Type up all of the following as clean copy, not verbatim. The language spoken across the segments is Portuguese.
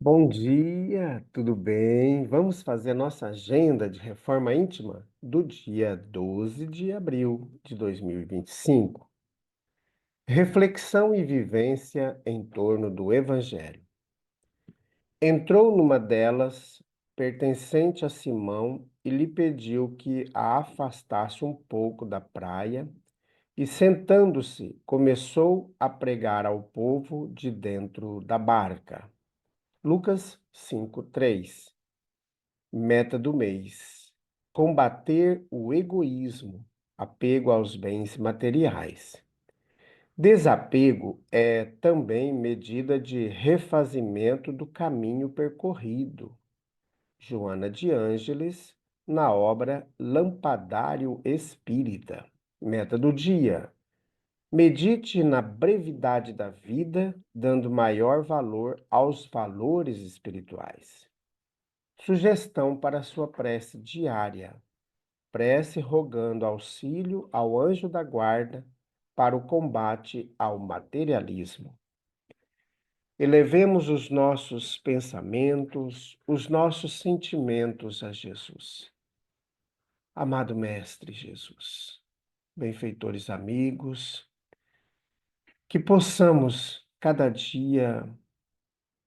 Bom dia, tudo bem? Vamos fazer a nossa agenda de reforma íntima do dia 12 de abril de 2025. Reflexão e vivência em torno do Evangelho. Entrou numa delas, pertencente a Simão, e lhe pediu que a afastasse um pouco da praia, e sentando-se, começou a pregar ao povo de dentro da barca. Lucas 5:3. Meta do mês: combater o egoísmo, apego aos bens materiais. Desapego é também medida de refazimento do caminho percorrido. Joana de Ângeles, na obra Lampadário Espírita. Meta do dia: medite na brevidade da vida, dando maior valor aos valores espirituais. Sugestão para sua prece diária: prece rogando auxílio ao anjo da guarda para o combate ao materialismo. Elevemos os nossos pensamentos, os nossos sentimentos a Jesus. Amado Mestre Jesus, benfeitores amigos, que possamos cada dia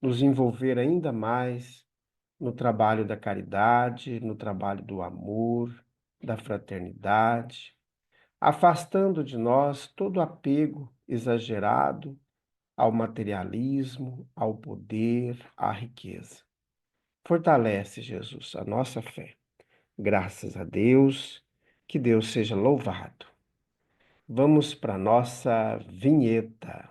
nos envolver ainda mais no trabalho da caridade, no trabalho do amor, da fraternidade, afastando de nós todo apego exagerado ao materialismo, ao poder, à riqueza. Fortalece, Jesus, a nossa fé. Graças a Deus, que Deus seja louvado. Vamos para a nossa vinheta.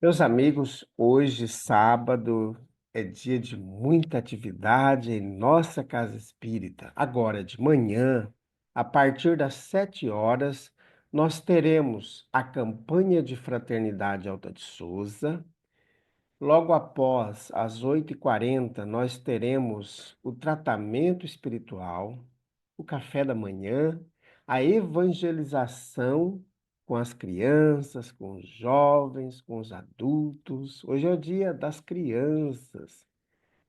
Meus amigos, hoje, sábado, é dia de muita atividade em nossa casa espírita. Agora, de manhã, a partir das 7 horas, nós teremos a campanha de Fraternidade Alta de Souza. Logo após, às 8h40, nós teremos o tratamento espiritual, o café da manhã, a evangelização com as crianças, com os jovens, com os adultos. Hoje é o dia das crianças.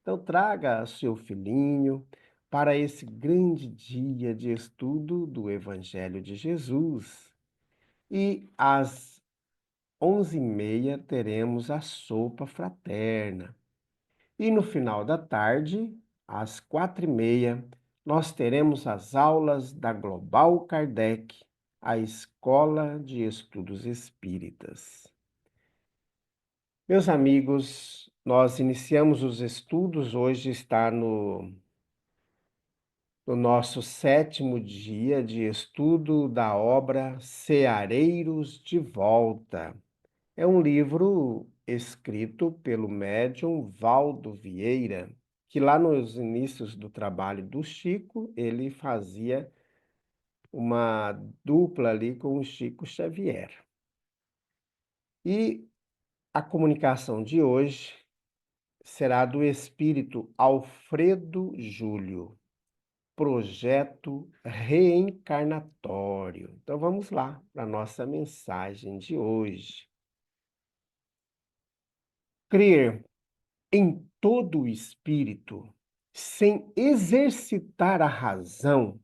Então, traga seu filhinho para esse grande dia de estudo do Evangelho de Jesus. E às 11h30 teremos a sopa fraterna. E no final da tarde, às 4h30, nós teremos as aulas da Global Kardec, a Escola de Estudos Espíritas. Meus amigos, nós iniciamos os estudos, hoje está no nosso 7º dia de estudo da obra Ceareiros de Volta. É um livro escrito pelo médium Valdo Vieira, que lá nos inícios do trabalho do Chico, ele fazia uma dupla ali com o Chico Xavier. E a comunicação de hoje será do espírito Alfredo Júlio, projeto reencarnatório. Então vamos lá para a nossa mensagem de hoje. Crer em todo o espírito, sem exercitar a razão,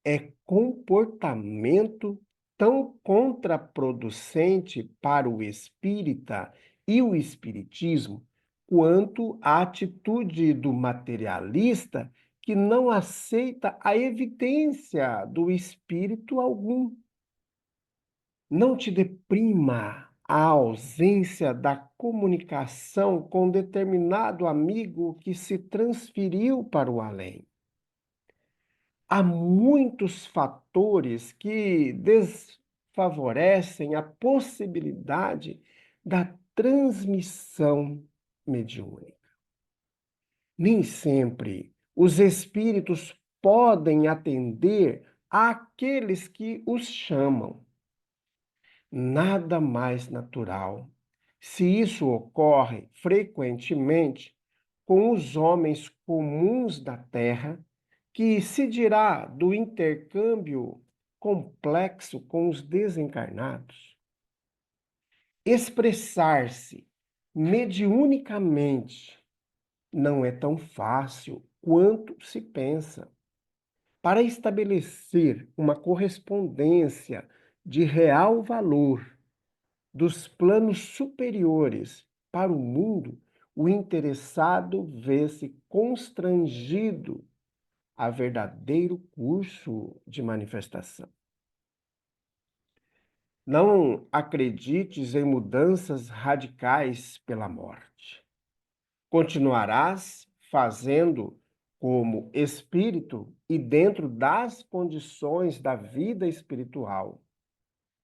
é comportamento tão contraproducente para o espírita e o espiritismo quanto a atitude do materialista que não aceita a evidência do espírito algum. Não te deprima a ausência da comunicação com determinado amigo que se transferiu para o além. Há muitos fatores que desfavorecem a possibilidade da transmissão mediúnica. Nem sempre os espíritos podem atender àqueles que os chamam. Nada mais natural, se isso ocorre frequentemente com os homens comuns da terra, que se dirá do intercâmbio complexo com os desencarnados. Expressar-se mediunicamente não é tão fácil quanto se pensa. Para estabelecer uma correspondência de real valor dos planos superiores para o mundo, o interessado vê-se constrangido a verdadeiro curso de manifestação. Não acredites em mudanças radicais pela morte. Continuarás fazendo como espírito e dentro das condições da vida espiritual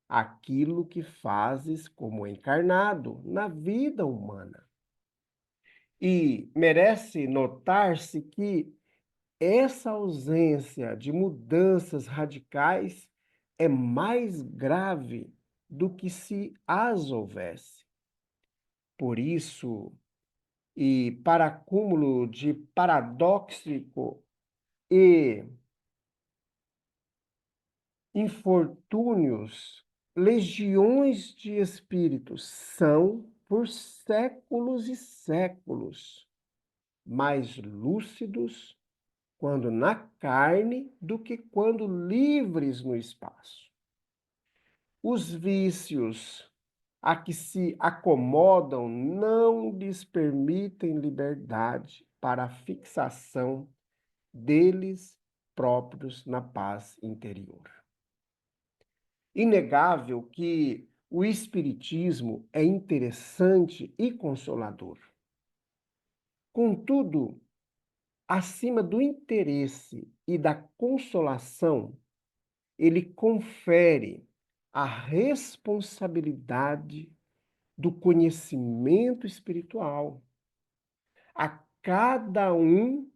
aquilo que fazes como encarnado na vida humana. E merece notar-se que essa ausência de mudanças radicais é mais grave do que se as houvesse. Por isso, e para acúmulo de paradóxico e infortúnios, legiões de espíritos são, por séculos e séculos, mais lúcidos quando na carne do que quando livres no espaço. Os vícios a que se acomodam não lhes permitem liberdade para a fixação deles próprios na paz interior. Inegável que o Espiritismo é interessante e consolador. Contudo, acima do interesse e da consolação, ele confere a responsabilidade do conhecimento espiritual a cada um,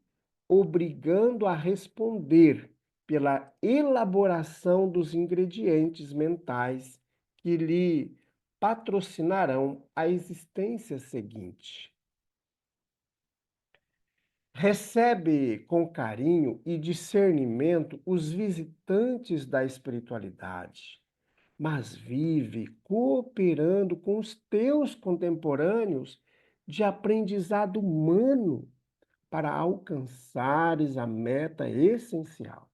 obrigando a responder pela elaboração dos ingredientes mentais que lhe patrocinarão a existência seguinte. Recebe com carinho e discernimento os visitantes da espiritualidade, mas vive cooperando com os teus contemporâneos de aprendizado humano para alcançares a meta essencial.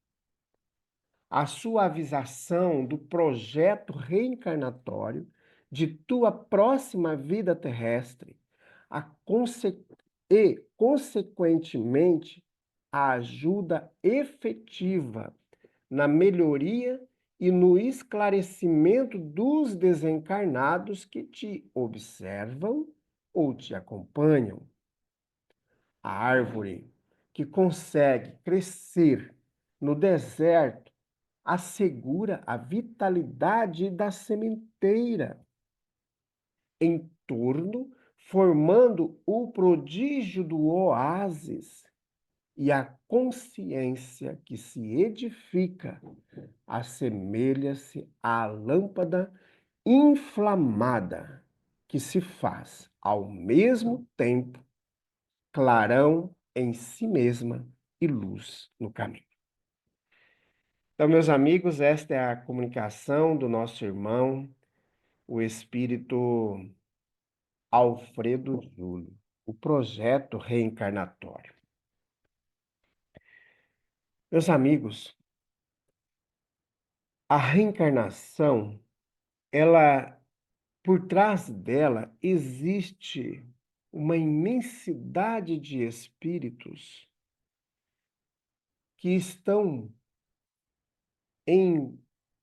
A suavização do projeto reencarnatório de tua próxima vida terrestre e, consequentemente, a ajuda efetiva na melhoria e no esclarecimento dos desencarnados que te observam ou te acompanham. A árvore que consegue crescer no deserto assegura a vitalidade da sementeira em torno, formando o prodígio do oásis, e a consciência que se edifica assemelha-se à lâmpada inflamada que se faz, ao mesmo tempo, clarão em si mesma e luz no caminho. Então, meus amigos, esta é a comunicação do nosso irmão, o espírito Alfredo Júlio, o projeto reencarnatório. Meus amigos, a reencarnação, ela, por trás dela, existe uma imensidade de espíritos que estão em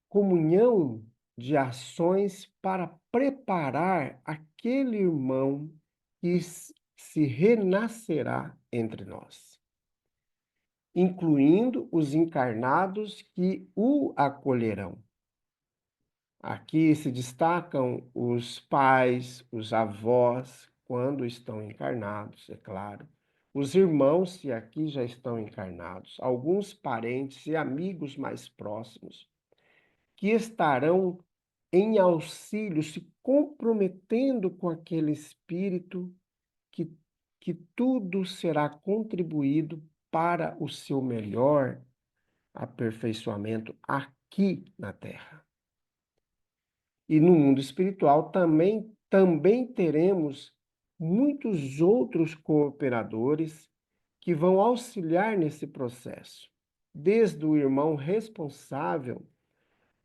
comunhão de ações para preparar aquele irmão que se renascerá entre nós, incluindo os encarnados que o acolherão. Aqui se destacam os pais, os avós, quando estão encarnados, é claro, os irmãos, se aqui já estão encarnados, alguns parentes e amigos mais próximos, que estarão em auxílio, se comprometendo com aquele espírito que, que tudo será contribuído para o seu melhor aperfeiçoamento a aqui na Terra. E no mundo espiritual também teremos muitos outros cooperadores que vão auxiliar nesse processo, desde o irmão responsável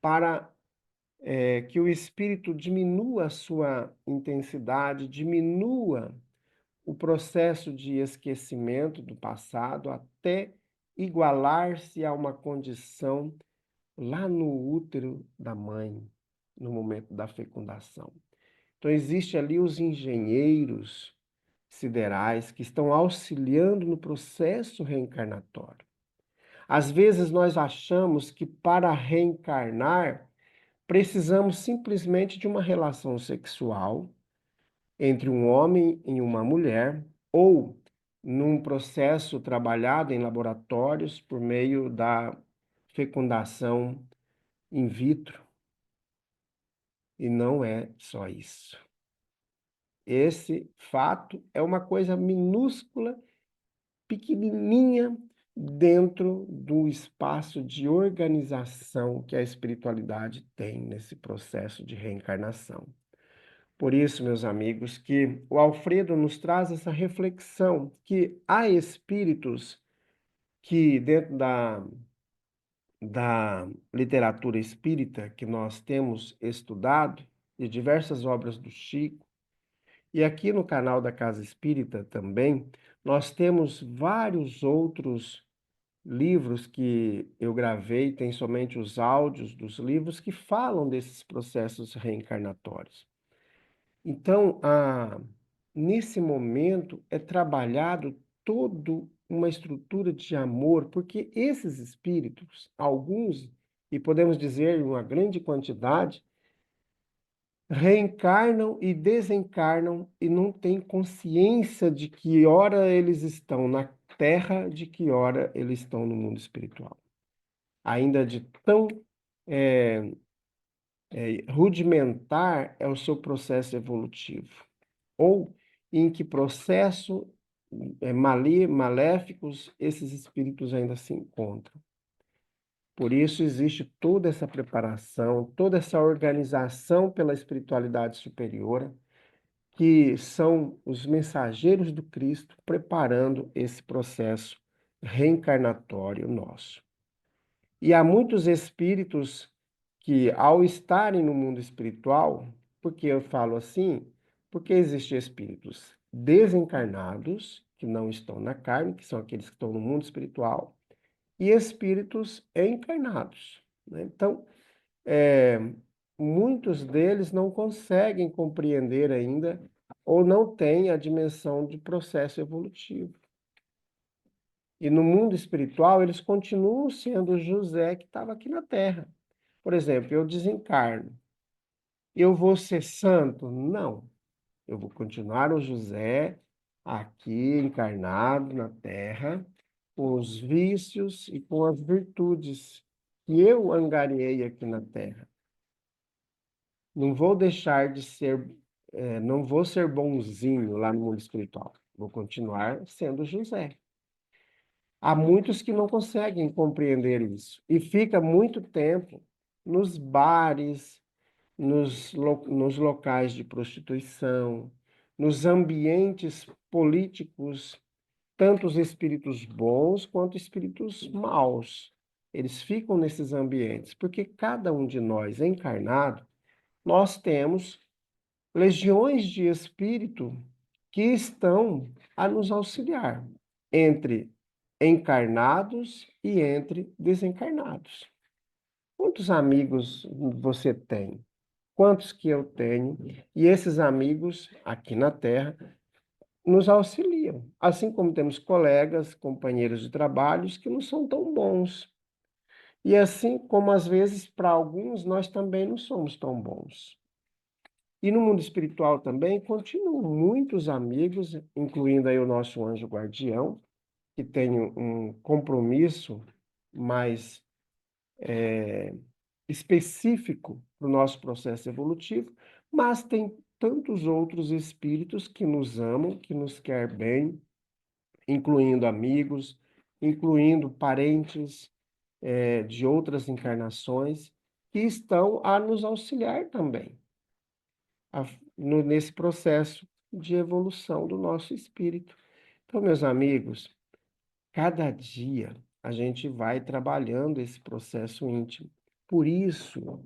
para que o espírito diminua a sua intensidade, diminua o processo de esquecimento do passado até igualar-se a uma condição lá no útero da mãe, no momento da fecundação. Então, existe ali os engenheiros siderais que estão auxiliando no processo reencarnatório. Às vezes nós achamos que para reencarnar precisamos simplesmente de uma relação sexual entre um homem e uma mulher, ou num processo trabalhado em laboratórios por meio da fecundação in vitro. E não é só isso. Esse fato é uma coisa minúscula, pequenininha, dentro do espaço de organização que a espiritualidade tem nesse processo de reencarnação. Por isso, meus amigos, que o Alfredo nos traz essa reflexão que há espíritos que, dentro da literatura espírita que nós temos estudado, de diversas obras do Chico, e aqui no canal da Casa Espírita também, nós temos vários outros livros que eu gravei, tem somente os áudios dos livros que falam desses processos reencarnatórios. Então, nesse momento é trabalhado toda uma estrutura de amor, porque esses espíritos, alguns, e podemos dizer uma grande quantidade, reencarnam e desencarnam e não têm consciência de que hora eles estão na Terra, de que hora eles estão no mundo espiritual. Ainda de tão rudimentar é o seu processo evolutivo. Ou em que processo maléficos esses espíritos ainda se encontram. Por isso existe toda essa preparação, toda essa organização pela espiritualidade superior, que são os mensageiros do Cristo preparando esse processo reencarnatório nosso. E há muitos espíritos que, ao estarem no mundo espiritual, porque eu falo assim, porque existem espíritos desencarnados, que não estão na carne, que são aqueles que estão no mundo espiritual, e espíritos encarnados, né? Então, muitos deles não conseguem compreender ainda ou não têm a dimensão de processo evolutivo. E no mundo espiritual, eles continuam sendo o José que estava aqui na Terra. Por exemplo, eu desencarno. Eu vou ser santo? Não. Eu vou continuar o José aqui encarnado na Terra, com os vícios e com as virtudes que eu angariei aqui na Terra. Não vou deixar de ser, não vou ser bonzinho lá no mundo espiritual. Vou continuar sendo José. Há muitos que não conseguem compreender isso e fica muito tempo nos bares, nos locais de prostituição, nos ambientes políticos, tanto os espíritos bons quanto espíritos maus. Eles ficam nesses ambientes, porque cada um de nós encarnado, nós temos legiões de espírito que estão a nos auxiliar entre encarnados e entre desencarnados. Quantos amigos você tem? Quantos que eu tenho? E esses amigos aqui na Terra nos auxiliam. Assim como temos colegas, companheiros de trabalhos que não são tão bons. E assim como às vezes para alguns nós também não somos tão bons. E no mundo espiritual também continuam muitos amigos, incluindo aí o nosso anjo guardião, que tem um compromisso mais específico para o nosso processo evolutivo, mas tem tantos outros espíritos que nos amam, que nos querem bem, incluindo amigos, incluindo parentes, de outras encarnações que estão a nos auxiliar também nesse processo de evolução do nosso espírito. Então, meus amigos, cada dia a gente vai trabalhando esse processo íntimo. Por isso,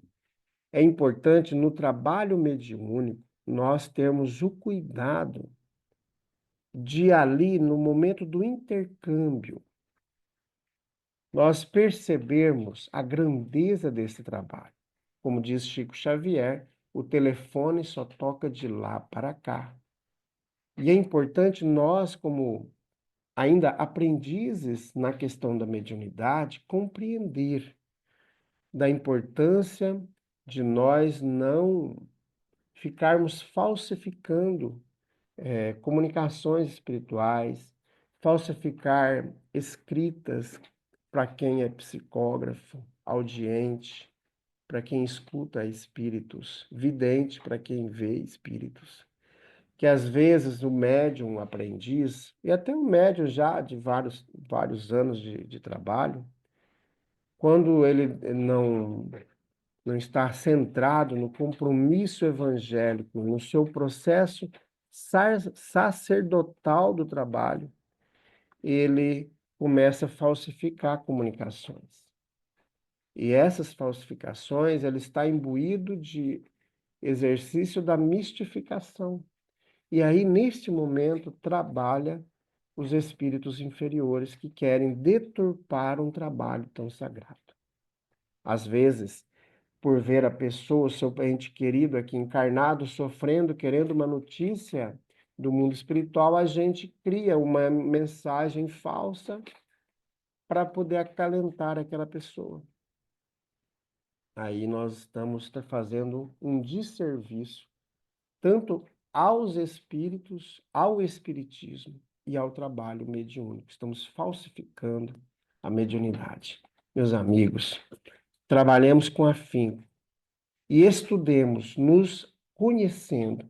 é importante no trabalho mediúnico nós termos o cuidado de ali, no momento do intercâmbio, nós percebermos a grandeza desse trabalho. Como diz Chico Xavier, o telefone só toca de lá para cá. E é importante nós, como ainda aprendizes na questão da mediunidade, compreender da importância de nós não ficarmos falsificando comunicações espirituais, falsificar escritas para quem é psicógrafo, audiente, para quem escuta espíritos, vidente para quem vê espíritos. Que às vezes o médium, o aprendiz, e até o médium já de vários anos de trabalho, quando ele não está centrado no compromisso evangélico, no seu processo sacerdotal do trabalho, ele começa a falsificar comunicações. E essas falsificações, ele está imbuído de exercício da mistificação. E aí, neste momento, trabalha os espíritos inferiores que querem deturpar um trabalho tão sagrado. Às vezes, por ver a pessoa, o seu ente querido aqui encarnado, sofrendo, querendo uma notícia do mundo espiritual, a gente cria uma mensagem falsa para poder acalentar aquela pessoa. Aí nós estamos fazendo um desserviço tanto aos espíritos, ao espiritismo e ao trabalho mediúnico. Estamos falsificando a mediunidade. Meus amigos, trabalhemos com afinco e estudemos, nos conhecendo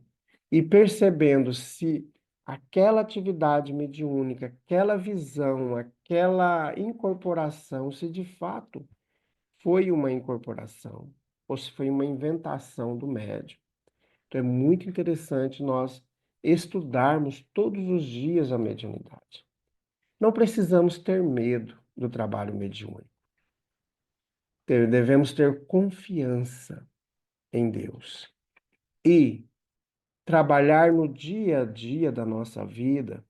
e percebendo se aquela atividade mediúnica, aquela visão, aquela incorporação, se de fato foi uma incorporação ou se foi uma inventação do médium. Então é muito interessante nós estudarmos todos os dias a mediunidade. Não precisamos ter medo do trabalho mediúnico. Devemos ter confiança em Deus e trabalhar no dia a dia da nossa vida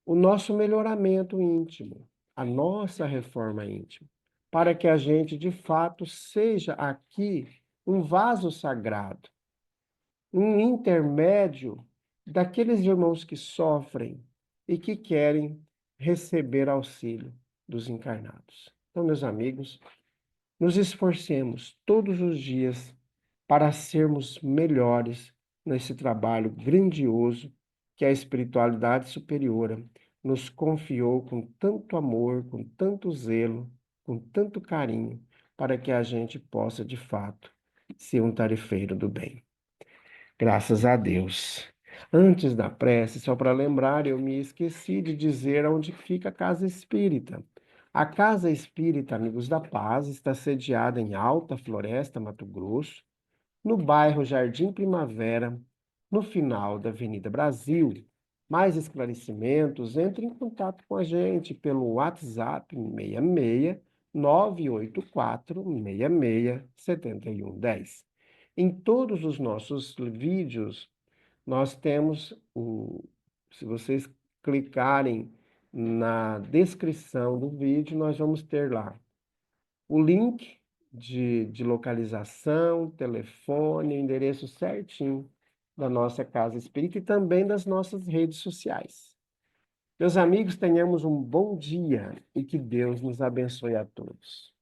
o nosso melhoramento íntimo, a nossa reforma íntima, para que a gente de fato seja aqui um vaso sagrado, um intermédio daqueles irmãos que sofrem e que querem receber auxílio dos encarnados. Então, meus amigos, nos esforcemos todos os dias para sermos melhores nesse trabalho grandioso que a espiritualidade superiora nos confiou com tanto amor, com tanto zelo, com tanto carinho, para que a gente possa, de fato, ser um tarefeiro do bem. Graças a Deus. Antes da prece, só para lembrar, eu me esqueci de dizer onde fica a Casa Espírita. A Casa Espírita Amigos da Paz está sediada em Alta Floresta, Mato Grosso, no bairro Jardim Primavera, no final da Avenida Brasil. Mais esclarecimentos, entre em contato com a gente pelo WhatsApp 66 984 66 7110. Em todos os nossos vídeos, nós temos se vocês clicarem na descrição do vídeo, nós vamos ter lá o link de localização, telefone, endereço certinho da nossa Casa Espírita e também das nossas redes sociais. Meus amigos, tenhamos um bom dia e que Deus nos abençoe a todos.